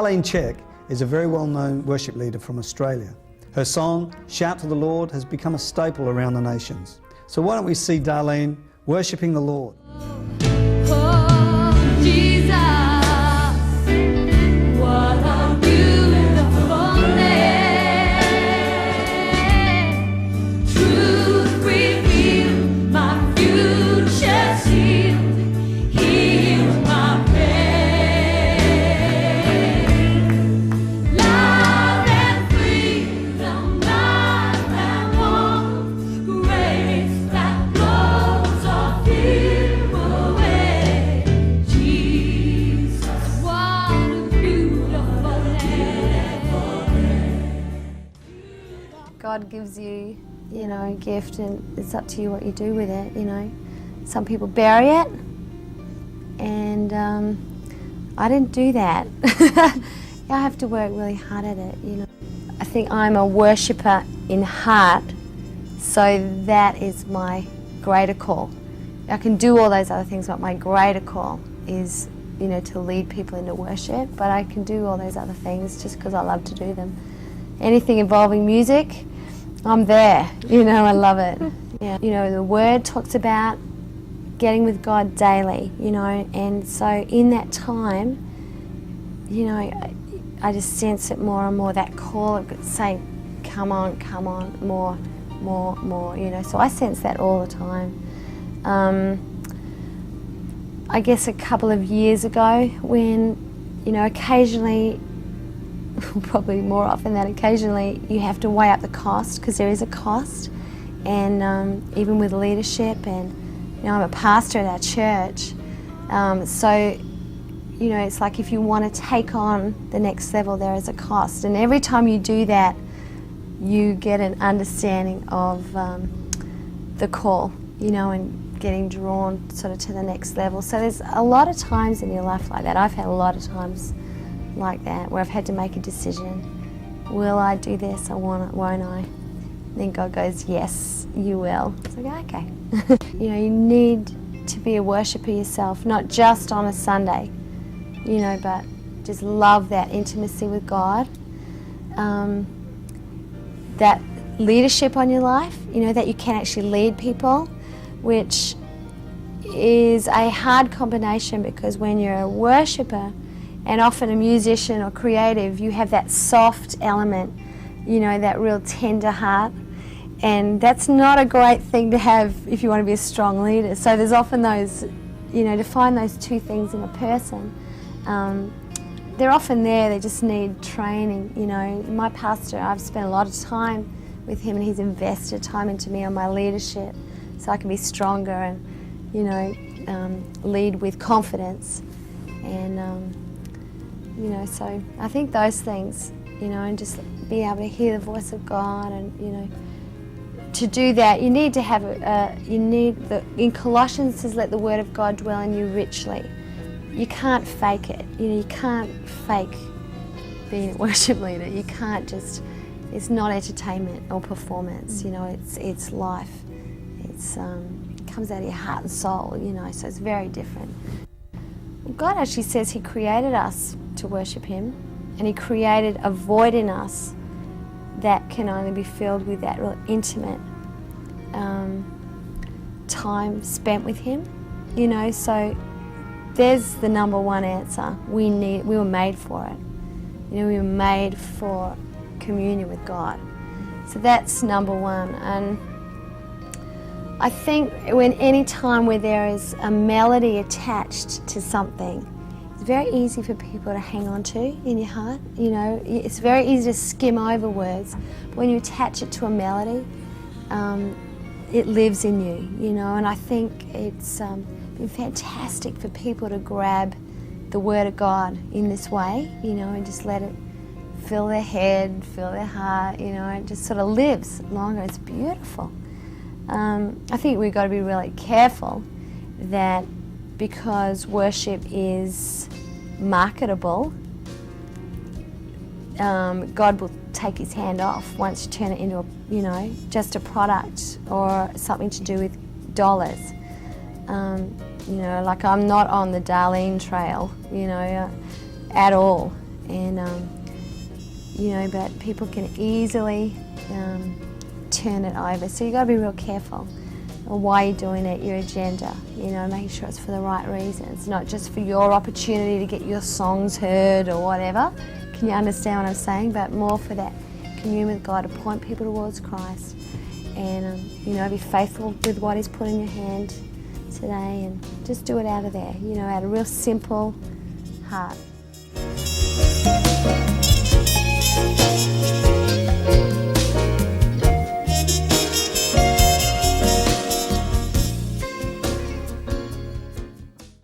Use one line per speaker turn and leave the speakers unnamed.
Darlene Zschech is a very well-known worship leader from Australia. Her song, Shout to the Lord, has become a staple around the nations. So why don't we see Darlene worshipping the Lord?
Oh, Jesus, what a beautiful name. Truth revealed, my future sealed, healed my pain. Love and freedom, life and warmth, grace that blows all fear away. Jesus, what a beautiful name.
God gives you, a gift, and it's up to you what you do with it, Some people bury it, and I didn't do that. I have to work really hard at it, I think I'm a worshipper in heart, so that is my greater call. I can do all those other things, but my greater call is, to lead people into worship, but I can do all those other things just because I love to do them. Anything involving music, I'm there, I love it. Yeah. The Word talks about getting with God daily, and so in that time, I just sense it more and more, that call of saying, come on, more, so I sense that all the time. I guess a couple of years ago when, occasionally, probably more often than occasionally, you have to weigh up the cost, because there is a cost, and even with leadership, and I'm a pastor at our church, so it's like if you want to take on the next level, there is a cost, and every time you do that, you get an understanding of the call, and getting drawn sort of to the next level. So there's a lot of times in your life like that. I've had a lot of times like that, where I've had to make a decision. Will I do this or won't I? And then God goes, yes, you will. It's like, okay. You need to be a worshipper yourself, not just on a Sunday, but just love that intimacy with God. That leadership on your life, that you can actually lead people, which is a hard combination, because when you're a worshipper, and often a musician or creative, you have that soft element, that real tender heart. And that's not a great thing to have if you want to be a strong leader. So there's often those, to find those two things in a person. They're often there, they just need training. My pastor, I've spent a lot of time with him, and he's invested time into me on my leadership so I can be stronger and, lead with confidence. And, so I think those things, and just be able to hear the voice of God, and, to do that, you need to have in Colossians it says, let the word of God dwell in you richly. You can't fake it, you can't fake being a worship leader. You can't just, it's not entertainment or performance, it's life. It comes out of your heart and soul, so it's very different. God actually says He created us to worship Him, and He created a void in us that can only be filled with that real intimate time spent with Him. So there's the number one answer. We were made for it. We were made for communion with God. So that's number one. And I think any time where there is a melody attached to something, it's very easy for people to hang on to in your heart. It's very easy to skim over words. But when you attach it to a melody, it lives in you, and I think it's been fantastic for people to grab the Word of God in this way, and just let it fill their head, fill their heart, it just sort of lives longer. It's beautiful. I think we've got to be really careful that, because worship is marketable, God will take His hand off once you turn it into just a product or something to do with dollars. Like I'm not on the Darlene trail, at all. And but people can easily turn it over. So you got to be real careful why you're doing it, your agenda. Making sure it's for the right reasons, not just for your opportunity to get your songs heard or whatever. Can you understand what I'm saying? But more for that communion with God, to point people towards Christ, and be faithful with what He's put in your hand today, and just do it out of there. Out of a real simple heart.